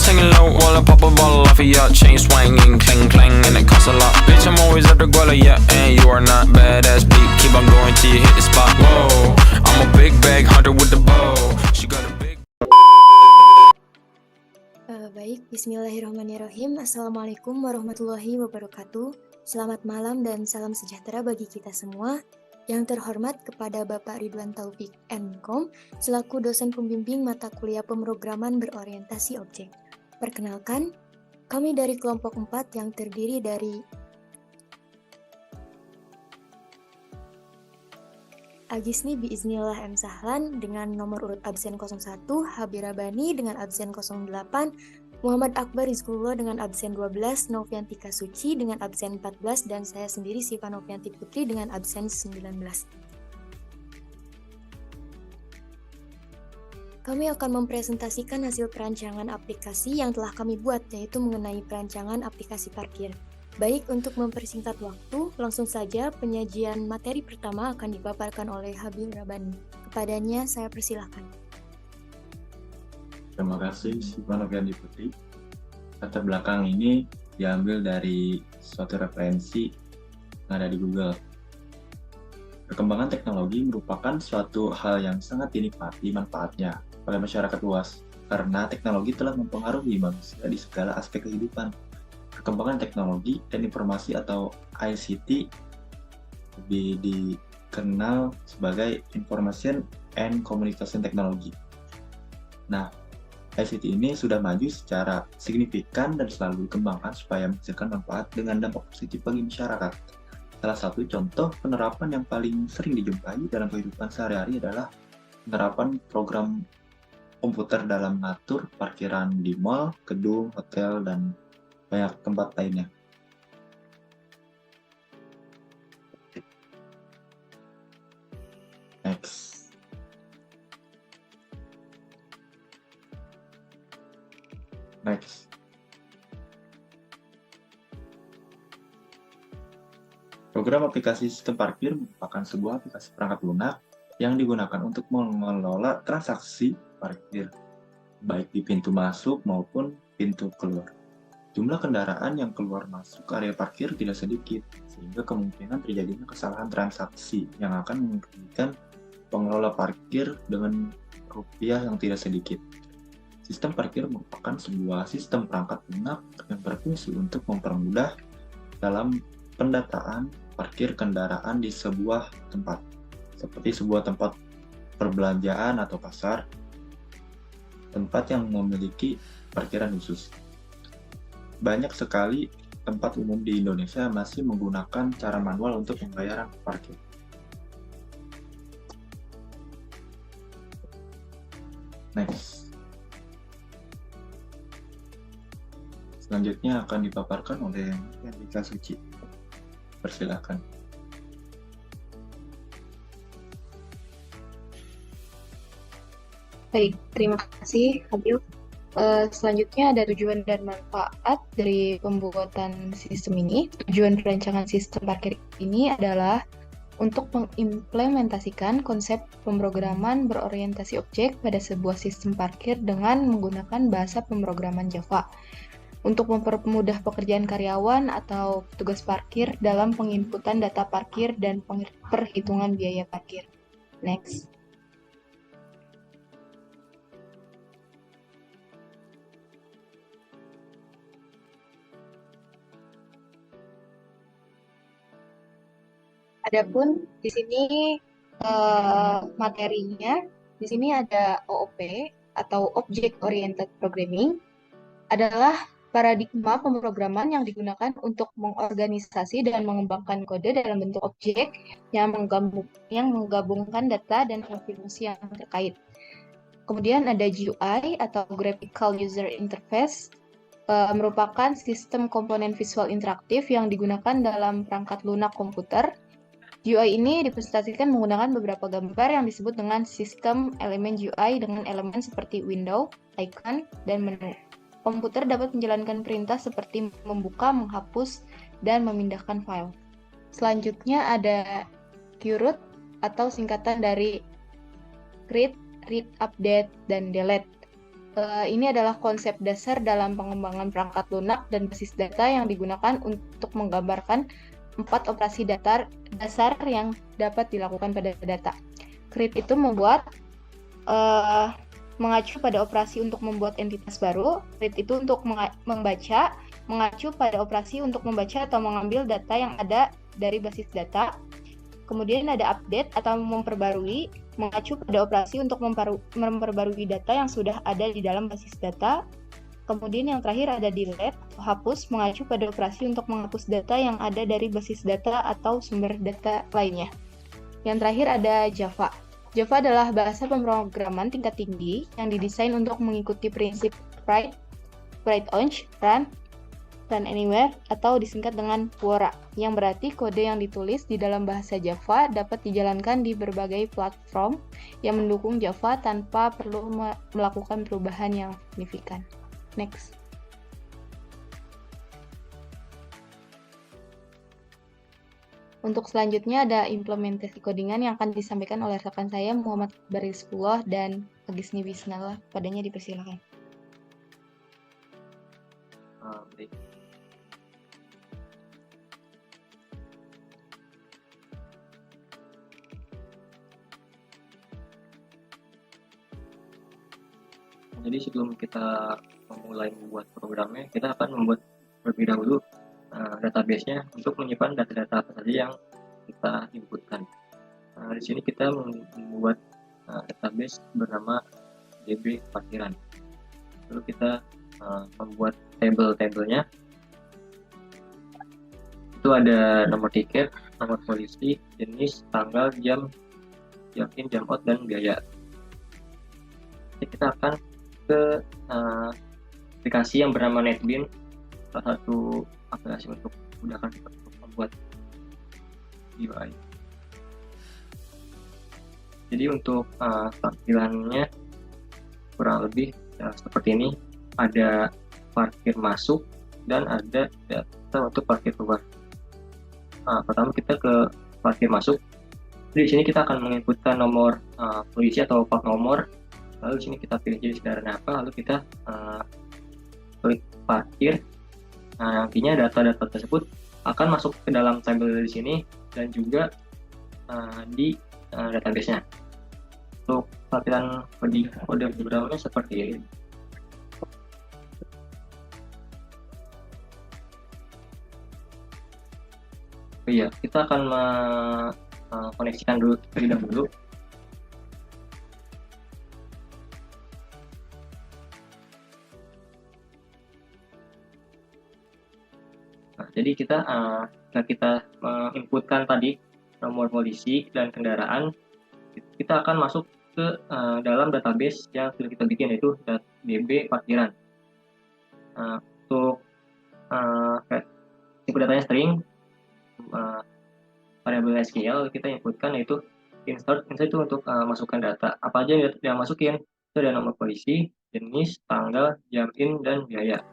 singing low while I pop a bottle off of your chain swinging, clang clang, and it costs a lot. Bitch, I'm always at the guala, yeah, and you are not badass beat. Keep on going till you hit the spot. Whoa, I'm a big bag hunter with the bow. She got a big. Baik, bismillahirrahmanirrahim. Assalamualaikum warahmatullahi wabarakatuh. Selamat malam dan salam sejahtera bagi kita semua. Yang terhormat kepada Bapak Ridwan Taufik MKom, selaku dosen pembimbing mata kuliah pemrograman berorientasi objek. Perkenalkan, kami dari kelompok 4 yang terdiri dari Agisni Biiznillah M. Sahlan dengan nomor urut absen 01, Habira Bani dengan absen 08, Muhammad Akbar Rizkulullah dengan absen 12, Noviantika Suci dengan absen 14, dan saya sendiri Siva Novianti Putri dengan absen 19. Kami akan mempresentasikan hasil perancangan aplikasi yang telah kami buat, yaitu mengenai perancangan aplikasi parkir. Baik, untuk mempersingkat waktu, langsung saja penyajian materi pertama akan dipaparkan oleh Habib Rabani. Kepadanya saya persilahkan. Terima kasih, Siva Novianti Putri. Latar belakang ini diambil dari suatu referensi yang ada di Google. Perkembangan teknologi merupakan suatu hal yang sangat dinikmati manfaatnya oleh masyarakat luas, karena teknologi telah mempengaruhi manusia di segala aspek kehidupan. Perkembangan teknologi dan informasi atau ICT lebih dikenal sebagai Information and Communication Technology. Nah, ICT ini sudah maju secara signifikan dan selalu dikembangkan supaya menghasilkan manfaat dengan dampak positif bagi masyarakat. Salah satu contoh penerapan yang paling sering dijumpai dalam kehidupan sehari-hari adalah penerapan program komputer dalam mengatur parkiran di mal, gedung, hotel, dan banyak tempat lainnya. Next. Program aplikasi sistem parkir merupakan sebuah aplikasi perangkat lunak yang digunakan untuk mengelola transaksi parkir, baik di pintu masuk maupun pintu keluar. Jumlah kendaraan yang keluar masuk area parkir tidak sedikit, sehingga kemungkinan terjadinya kesalahan transaksi yang akan merugikan pengelola parkir dengan rupiah yang tidak sedikit. Sistem parkir merupakan sebuah sistem perangkat lunak yang berfungsi untuk mempermudah dalam pendataan parkir kendaraan di sebuah tempat, seperti sebuah tempat perbelanjaan atau pasar, tempat yang memiliki parkiran khusus. Banyak sekali tempat umum di Indonesia masih menggunakan cara manual untuk pembayaran parkir. Next. Selanjutnya akan dipaparkan oleh Noviantika Suci. Persilakan. Baik, terima kasih Habib. Selanjutnya ada tujuan dan manfaat dari pembuatan sistem ini. Tujuan perancangan sistem parkir ini adalah untuk mengimplementasikan konsep pemrograman berorientasi objek pada sebuah sistem parkir dengan menggunakan bahasa pemrograman Java, untuk mempermudah pekerjaan karyawan atau petugas parkir dalam penginputan data parkir dan perhitungan biaya parkir. Next. Adapun di sini materinya, di sini ada OOP atau Object Oriented Programming, adalah paradigma pemrograman yang digunakan untuk mengorganisasi dan mengembangkan kode dalam bentuk objek yang menggabungkan data dan informasi yang terkait. Kemudian ada GUI atau Graphical User Interface, merupakan sistem komponen visual interaktif yang digunakan dalam perangkat lunak komputer. GUI ini dipresentasikan menggunakan beberapa gambar yang disebut dengan sistem elemen GUI dengan elemen seperti window, icon, dan menu. Komputer dapat menjalankan perintah seperti membuka, menghapus, dan memindahkan file. Selanjutnya ada QRoot atau singkatan dari create, read, update, dan delete. Ini adalah konsep dasar dalam pengembangan perangkat lunak dan basis data yang digunakan untuk menggambarkan 4 operasi dasar yang dapat dilakukan pada data. Create itu mengacu pada operasi untuk membuat entitas baru. Read itu untuk membaca, mengacu pada operasi untuk membaca atau mengambil data yang ada dari basis data. Kemudian ada update atau memperbarui, mengacu pada operasi untuk memperbarui data yang sudah ada di dalam basis data. Kemudian yang terakhir ada delete atau hapus, mengacu pada operasi untuk menghapus data yang ada dari basis data atau sumber data lainnya. Yang terakhir ada Java. Java adalah bahasa pemrograman tingkat tinggi yang didesain untuk mengikuti prinsip write once, run anywhere, atau disingkat dengan WORA, yang berarti kode yang ditulis di dalam bahasa Java dapat dijalankan di berbagai platform yang mendukung Java tanpa perlu melakukan perubahan yang signifikan. Next. Untuk selanjutnya ada implementasi codingan yang akan disampaikan oleh rekan saya Muhammad Barisullah dan Agisni Wisnala. Padanya dipersilakan. Baik. Jadi sebelum kita memulai membuat programnya, kita akan membuat terlebih dahulu database-nya untuk menyimpan data-data apa saja yang kita inputkan. Di sini kita membuat database bernama DB Parkiran. Lalu kita membuat tabel-tabelnya. Itu ada nomor tiket, nomor polisi, jenis, tanggal, jam in, jam out, dan biaya. Jadi kita akan ke aplikasi yang bernama NetBeans, salah satu aplikasi untuk memudahkan kita untuk membuat UI. Jadi untuk tampilannya kurang lebih seperti ini. Ada parkir masuk dan ada data untuk parkir keluar. Pertama kita ke parkir masuk. Di sini kita akan menginputkan nomor polisi atau plat nomor. Lalu di sini kita pilih jenis kendaraan apa, lalu kita klik parkir. Nantinya data-data tersebut akan masuk ke dalam tabel di sini dan juga di database-nya. Untuk tampilan kode programnya seperti ini. Iya, kita akan mengkoneksikan dulu terlebih dahulu. Jadi kita menginputkan tadi nomor polisi dan kendaraan, kita akan masuk ke dalam database yang sudah kita bikin, yaitu DB Parkiran. Untuk tipe datanya string, variabel SQL kita inputkan yaitu insert itu untuk masukkan data. Apa aja yang masukin? Itu ada nomor polisi, jenis, tanggal, jam in, dan biaya.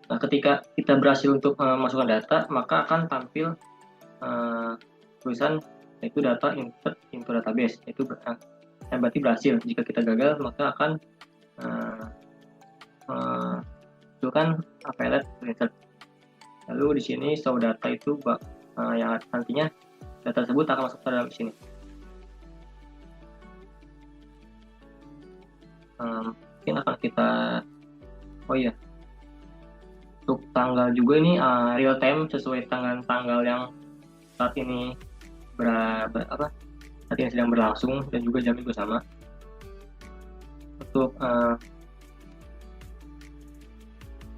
Nah, ketika kita berhasil untuk memasukkan data, maka akan tampil tulisan yaitu data insert into database. Itu berarti berhasil. Jika kita gagal, maka akan munculkan failed insert. Lalu di sini show data itu yang nantinya data tersebut akan masuk ke dalam sini. Mungkin akan kita untuk tanggal juga ini real time sesuai tanggal yang saat ini saat ini sedang berlangsung, dan juga jam juga sama. Untuk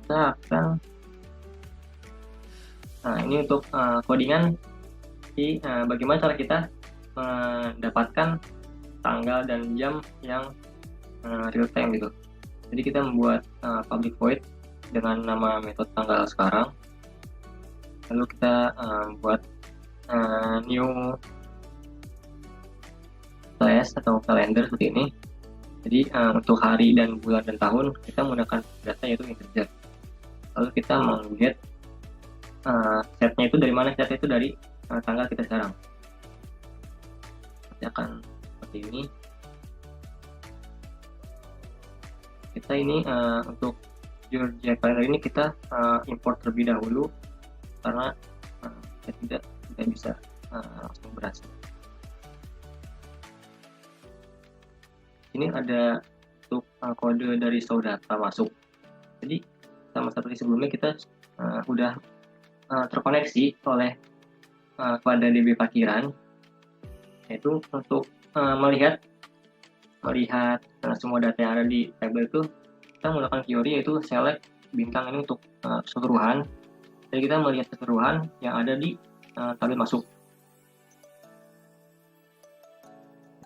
kita akan ini untuk codingan. Jadi bagaimana cara kita mendapatkan tanggal dan jam yang real time gitu. Jadi kita membuat public void dengan nama metode tanggal sekarang. Lalu kita buat new slash atau kalender seperti ini. Jadi untuk hari dan bulan dan tahun kita menggunakan data yaitu integer. Lalu kita melihat setnya itu dari mana? Setnya itu dari tanggal kita sekarang. Nanti akan seperti ini. kita ini untuk Georgia Calendar ini kita import terlebih dahulu karena kita tidak bisa langsung berhasil. Ini ada untuk kode dari show data masuk. Jadi sama seperti sebelumnya kita udah terkoneksi oleh pada DB parkiran, yaitu untuk melihat semua data yang ada di tabel itu kita menggunakan query yaitu select bintang ini untuk keseluruhan. Jadi kita melihat keseluruhan yang ada di tabel masuk.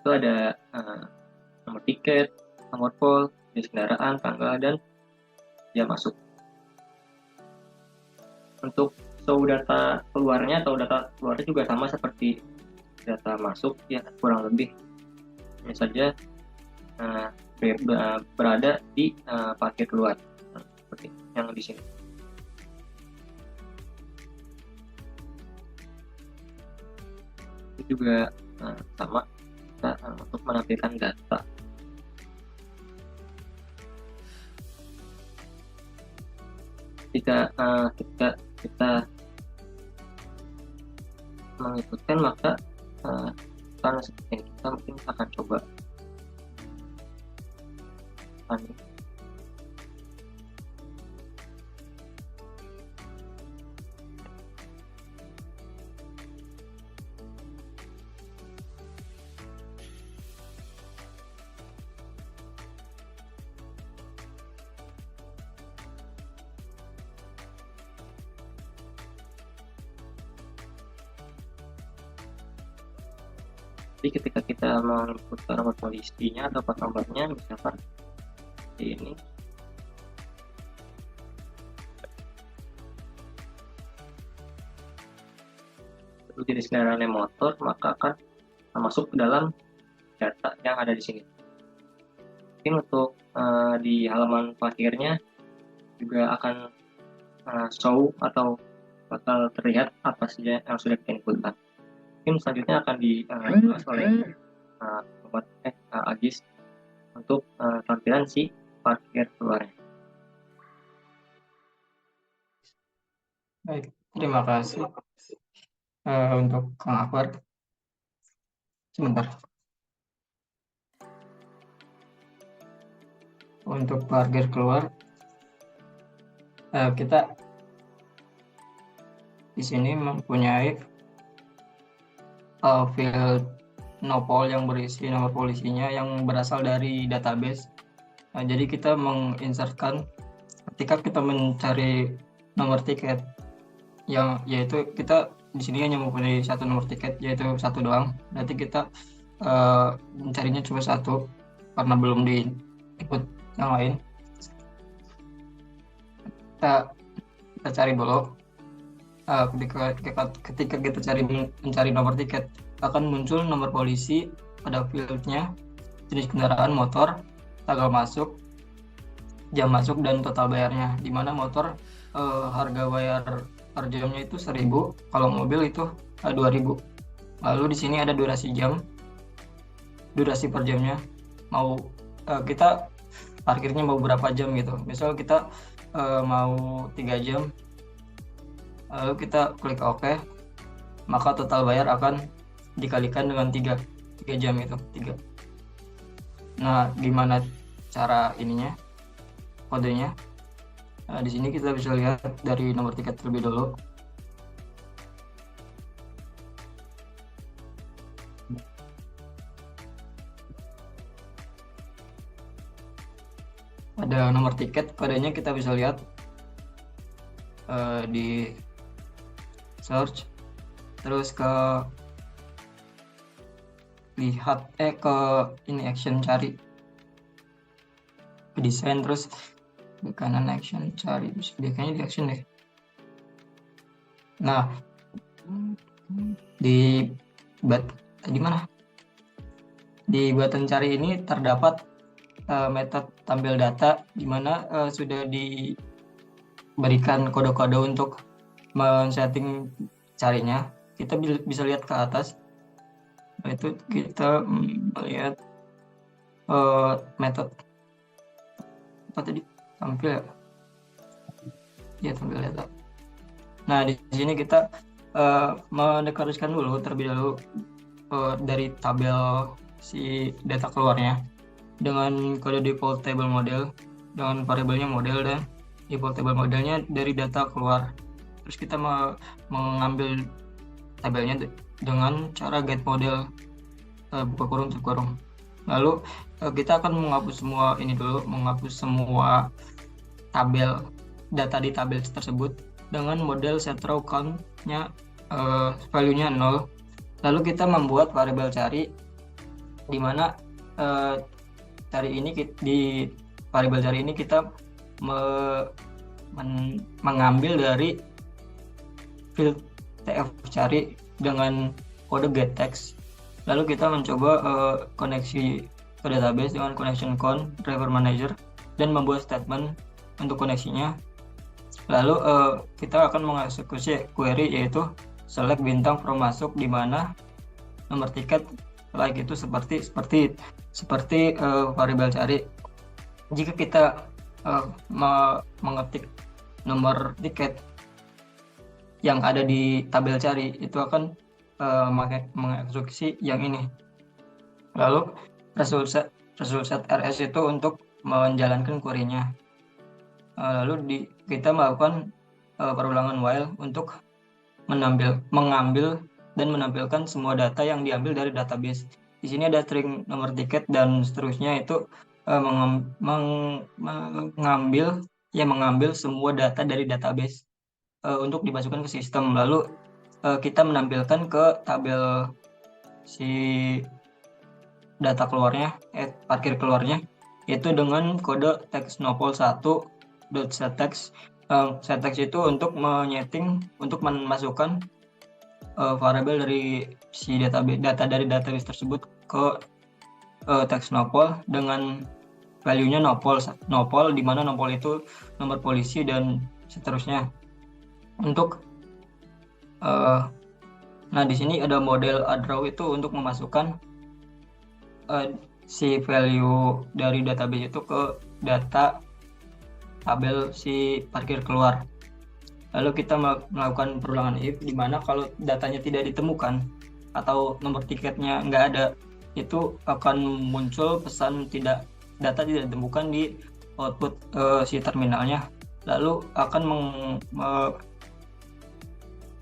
Itu ada nomor tiket, nomor pol, jenis kendaraan, tanggal, dan jam masuk. Untuk show data keluarnya atau data keluarnya juga sama seperti data masuk, ya kurang lebih. Hanya saja berada di parkir keluar, seperti yang di sini. Itu juga sama untuk menampilkan data. Jika kita mengikutkan, maka karena seperti ini kita mungkin akan coba Jadi ketika kita menginput nomor polisinya atau plat nomornya, misalkan ini, untuk jenis kendaraannya motor, maka akan masuk ke dalam data yang ada di sini. Mungkin untuk di halaman parkirnya juga akan show atau bakal terlihat apa saja yang sudah kita inputkan. Mungkin selanjutnya akan dibahas oleh Agis untuk tampilan si parkir keluarnya. Baik, terima kasih untuk Kang Akbar. Sebentar. Untuk parkir keluar, kita di sini mempunyai field nopol yang berisi nomor polisinya yang berasal dari database. Jadi kita menginsertkan ketika kita mencari nomor tiket yang yaitu kita di sini hanya mempunyai satu nomor tiket yaitu satu doang. Berarti kita mencarinya cuma satu karena belum diikut yang lain. Kita cari dulu. Ketika kita mencari nomor tiket, akan muncul nomor polisi pada fieldnya, jenis kendaraan motor, tanggal masuk, jam masuk, dan total bayarnya. Di mana motor harga bayar per jamnya itu 1.000, kalau mobil itu 2.000. Lalu di sini ada durasi per jamnya. Mau kita parkirnya mau berapa jam gitu. Misal kita mau 3 jam. Lalu kita klik OK, maka total bayar akan dikalikan dengan 3 jam itu, 3. Nah, gimana cara ininya, kodenya? Nah, di sini kita bisa lihat dari nomor tiket terlebih dulu. Ada nomor tiket, kodenya kita bisa lihat di search, terus ke lihat ke ini action cari, ke desain, terus di kanan action cari, kayaknya di action deh. Nah, di mana? Di button cari ini terdapat metode tampil data di mana sudah diberikan kode-kode untuk men-setting carinya. Kita bisa lihat ke atas. Nah, itu kita melihat metode apa tadi tampil ya? Ya tampil data. Nah di sini kita mendeklarasikan dulu terlebih dahulu dari tabel si data keluarnya dengan kode default table model dengan variabelnya model dan default table modelnya dari data keluar. Terus kita mengambil tabelnya dengan cara get model buka kurung tutup kurung. Lalu kita akan menghapus semua ini dulu, menghapus semua tabel data di tabel tersebut dengan model set row count-nya value-nya 0. Lalu kita membuat variabel cari di mana cari ini di variabel cari ini kita mengambil dari field tf cari dengan kode getText. Lalu kita mencoba koneksi ke database dengan connection count driver manager dan membuat statement untuk koneksinya. Lalu kita akan mengeksekusi query yaitu select bintang from masuk di mana nomor tiket like itu seperti variabel cari. Jika kita mengetik nomor tiket yang ada di tabel cari itu akan mengeksekusi yang ini. Lalu result set rs itu untuk menjalankan query-nya. Lalu kita melakukan perulangan while untuk mengambil dan menampilkan semua data yang diambil dari database. Di sini ada string nomor tiket dan seterusnya itu mengambil semua data dari database untuk dimasukkan ke sistem. Lalu kita menampilkan ke tabel si data keluarnya, parkir keluarnya, yaitu dengan kode text nopol1.setText. setText itu untuk untuk memasukkan variabel dari si data dari database tersebut ke text nopol dengan value-nya nopol di mana nopol itu nomor polisi dan seterusnya. Nah di sini ada model adraw itu untuk memasukkan si value dari database itu ke data tabel si parkir keluar. Lalu kita melakukan perulangan if di mana kalau datanya tidak ditemukan atau nomor tiketnya nggak ada, itu akan muncul pesan data tidak ditemukan di output si terminalnya. Lalu akan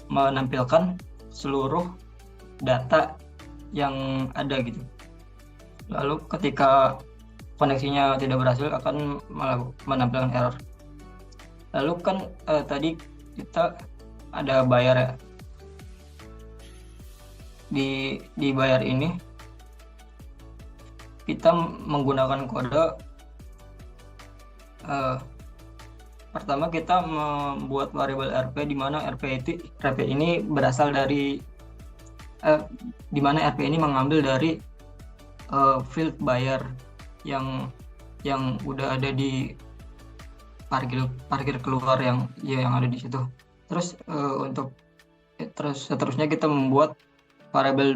menampilkan seluruh data yang ada gitu. Lalu ketika koneksinya tidak berhasil akan menampilkan error. Lalu kan tadi kita ada bayar ya. Di bayar ini kita menggunakan kode pertama kita membuat variabel rp di mana rp ini berasal dari di mana rp ini mengambil dari field buyer yang udah ada di parkir keluar yang ada di situ. Terus seterusnya kita membuat variabel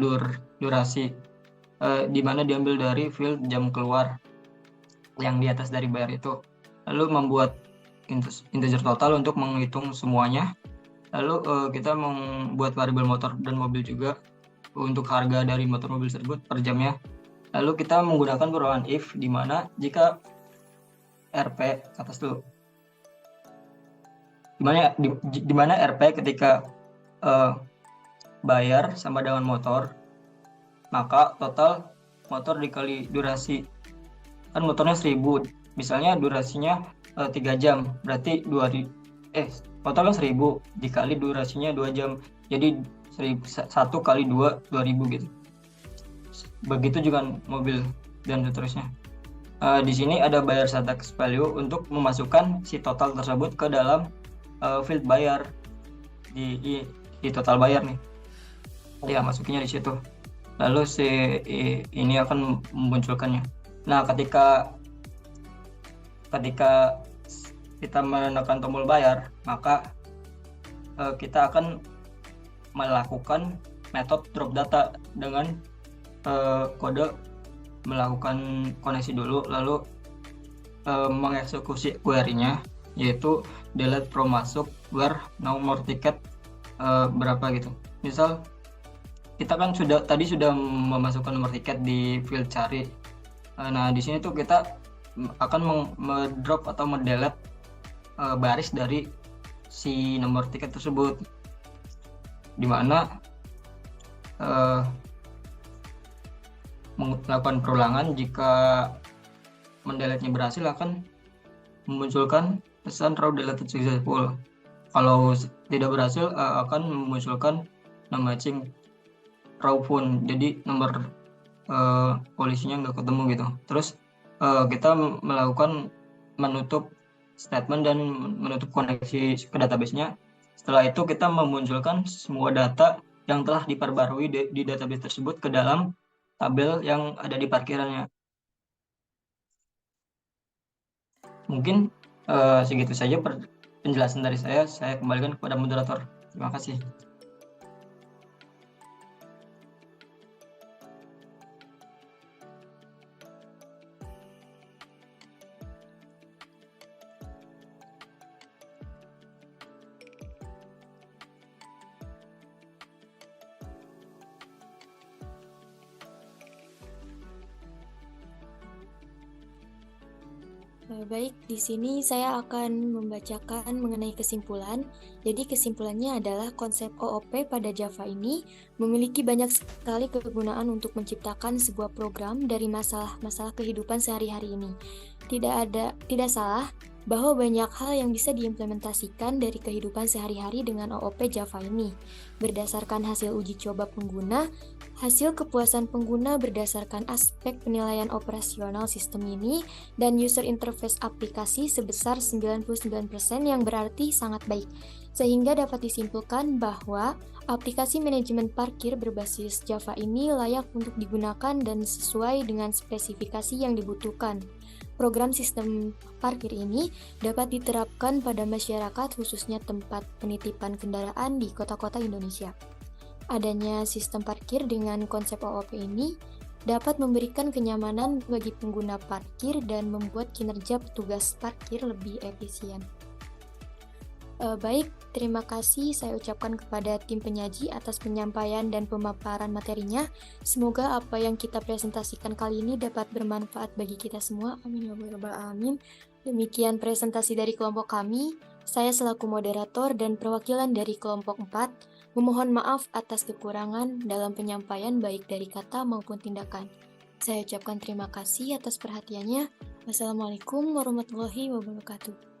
durasi di mana diambil dari field jam keluar yang di atas dari buyer itu. Lalu membuat integer total untuk menghitung semuanya. Lalu kita membuat variabel motor dan mobil juga untuk harga dari motor mobil tersebut per jamnya. Lalu kita menggunakan perulangan if di mana jika rp ke atas dulu. Di mana rp ketika bayar sama dengan motor, maka total motor dikali durasi. Kan motornya 1000, misalnya durasinya 3 jam, berarti totalnya 1000 dikali durasinya 2 jam, jadi 1 kali 2 2000 gitu. Begitu juga mobil dan seterusnya. Di sini ada buyer setText value untuk memasukkan si total tersebut ke dalam field buyer di total buyer nih. Ya, masukinnya di situ. Lalu si ini akan memunculkannya. Nah, ketika kita menekan tombol bayar, maka kita akan melakukan metode drop data dengan kode melakukan koneksi dulu, lalu mengeksekusi query-nya, yaitu delete from masuk where nomor tiket berapa gitu. Misal kita kan tadi sudah memasukkan nomor tiket di field cari. Nah, di sini tuh kita akan drop atau mendelete baris dari si nomor tiket tersebut, di mana melakukan perulangan. Jika mendelete-nya berhasil akan memunculkan pesan raw deleted successful. Kalau tidak berhasil akan memunculkan no matching raw phone, jadi nomor polisinya nggak ketemu gitu. Terus kita melakukan menutup statement dan menutup koneksi ke database-nya. Setelah itu kita memunculkan semua data yang telah diperbarui di database tersebut ke dalam tabel yang ada di parkirannya. Mungkin segitu saja penjelasan dari saya. Saya kembalikan kepada moderator. Terima kasih. Baik, di sini saya akan membacakan mengenai kesimpulan. Jadi kesimpulannya adalah konsep OOP pada Java ini memiliki banyak sekali kegunaan untuk menciptakan sebuah program dari masalah-masalah kehidupan sehari-hari ini. Tidak salah bahwa banyak hal yang bisa diimplementasikan dari kehidupan sehari-hari dengan OOP Java ini. Berdasarkan hasil uji coba pengguna, hasil kepuasan pengguna berdasarkan aspek penilaian operasional sistem ini dan user interface aplikasi sebesar 99% yang berarti sangat baik. Sehingga dapat disimpulkan bahwa aplikasi manajemen parkir berbasis Java ini layak untuk digunakan dan sesuai dengan spesifikasi yang dibutuhkan. Program sistem parkir ini dapat diterapkan pada masyarakat, khususnya tempat penitipan kendaraan di kota-kota Indonesia. Adanya sistem parkir dengan konsep OOP ini dapat memberikan kenyamanan bagi pengguna parkir dan membuat kinerja petugas parkir lebih efisien. Baik, terima kasih saya ucapkan kepada tim penyaji atas penyampaian dan pemaparan materinya. Semoga apa yang kita presentasikan kali ini dapat bermanfaat bagi kita semua. Amin ya rabbal alamin. Demikian presentasi dari kelompok kami. Saya selaku moderator dan perwakilan dari kelompok 4 memohon maaf atas kekurangan dalam penyampaian baik dari kata maupun tindakan. Saya ucapkan terima kasih atas perhatiannya. Wassalamualaikum warahmatullahi wabarakatuh.